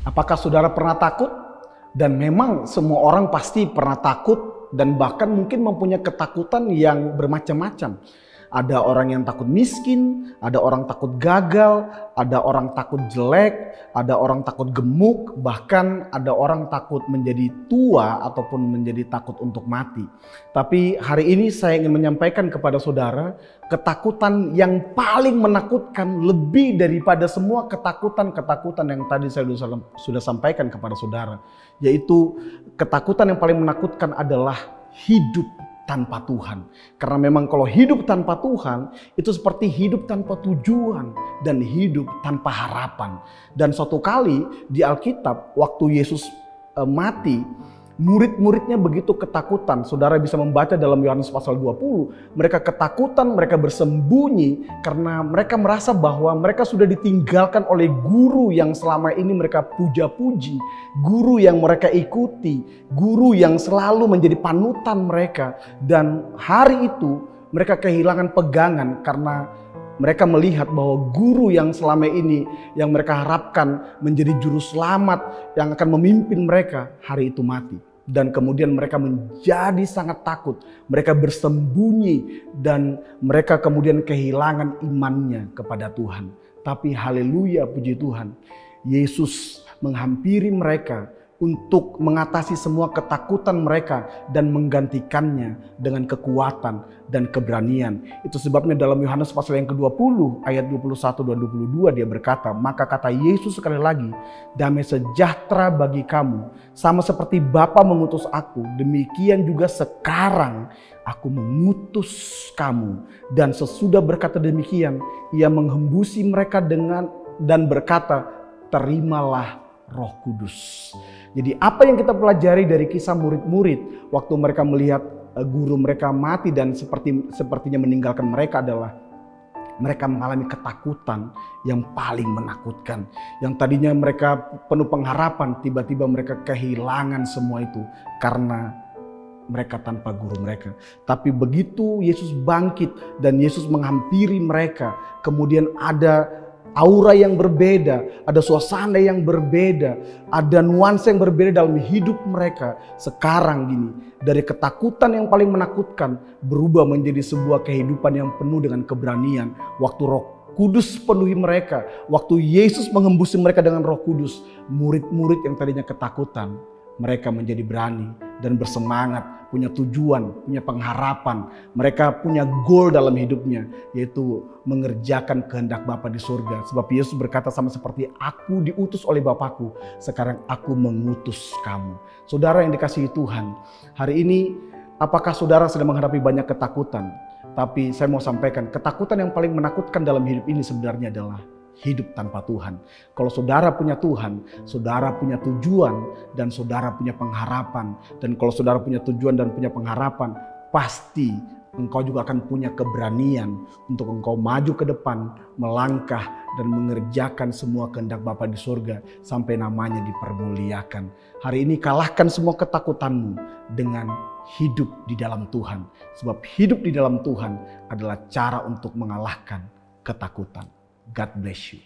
Apakah saudara pernah takut? Dan memang semua orang pasti pernah takut dan bahkan mungkin mempunyai ketakutan yang bermacam-macam. Ada orang yang takut miskin, ada orang takut gagal, ada orang takut jelek, ada orang takut gemuk, bahkan ada orang takut menjadi tua ataupun menjadi takut untuk mati. Tapi hari ini saya ingin menyampaikan kepada saudara, ketakutan yang paling menakutkan lebih daripada semua ketakutan-ketakutan yang tadi saya sudah sampaikan kepada saudara. Yaitu ketakutan yang paling menakutkan adalah hidup tanpa Tuhan. Karena memang kalau hidup tanpa Tuhan itu seperti hidup tanpa tujuan dan hidup tanpa harapan. Dan suatu kali di Alkitab waktu Yesus mati, murid-muridnya begitu ketakutan. Saudara bisa membaca dalam Yohanes pasal 20. Mereka ketakutan, mereka bersembunyi karena mereka merasa bahwa mereka sudah ditinggalkan oleh guru yang selama ini mereka puja-puji. Guru yang mereka ikuti, guru yang selalu menjadi panutan mereka. Dan hari itu mereka kehilangan pegangan karena mereka melihat bahwa guru yang selama ini yang mereka harapkan menjadi juru selamat yang akan memimpin mereka hari itu mati. Dan kemudian mereka menjadi sangat takut. Mereka bersembunyi dan mereka kemudian kehilangan imannya kepada Tuhan. Tapi haleluya, puji Tuhan, Yesus menghampiri mereka untuk mengatasi semua ketakutan mereka dan menggantikannya dengan kekuatan dan keberanian. Itu sebabnya dalam Yohanes pasal yang ke-20 ayat 21 dan 22 dia berkata, maka kata Yesus sekali lagi, damai sejahtera bagi kamu, sama seperti Bapa mengutus aku, demikian juga sekarang aku mengutus kamu. Dan sesudah berkata demikian, ia menghembusi mereka dan berkata, terimalah Roh Kudus. Jadi apa yang kita pelajari dari kisah murid-murid waktu mereka melihat guru mereka mati dan sepertinya meninggalkan mereka adalah mereka mengalami ketakutan yang paling menakutkan. Yang tadinya mereka penuh pengharapan, tiba-tiba mereka kehilangan semua itu karena mereka tanpa guru mereka. Tapi begitu Yesus bangkit dan Yesus menghampiri mereka, kemudian ada aura yang berbeda, ada suasana yang berbeda, ada nuansa yang berbeda dalam hidup mereka. Sekarang gini, dari ketakutan yang paling menakutkan berubah menjadi sebuah kehidupan yang penuh dengan keberanian. Waktu Roh Kudus penuhi mereka, waktu Yesus menghembusi mereka dengan Roh Kudus, murid-murid yang tadinya ketakutan, mereka menjadi berani dan bersemangat, punya tujuan, punya pengharapan. Mereka punya goal dalam hidupnya, yaitu mengerjakan kehendak Bapa di surga. Sebab Yesus berkata sama seperti aku diutus oleh Bapakku, sekarang aku mengutus kamu. Saudara yang dikasihi Tuhan, hari ini apakah saudara sedang menghadapi banyak ketakutan? Tapi saya mau sampaikan, ketakutan yang paling menakutkan dalam hidup ini sebenarnya adalah hidup tanpa Tuhan. Kalau saudara punya Tuhan, saudara punya tujuan dan saudara punya pengharapan. Dan kalau saudara punya tujuan dan punya pengharapan, pasti engkau juga akan punya keberanian untuk engkau maju ke depan, melangkah dan mengerjakan semua kehendak Bapa di surga sampai namanya dipermuliakan. Hari ini kalahkan semua ketakutanmu dengan hidup di dalam Tuhan. Sebab hidup di dalam Tuhan adalah cara untuk mengalahkan ketakutan. God bless you.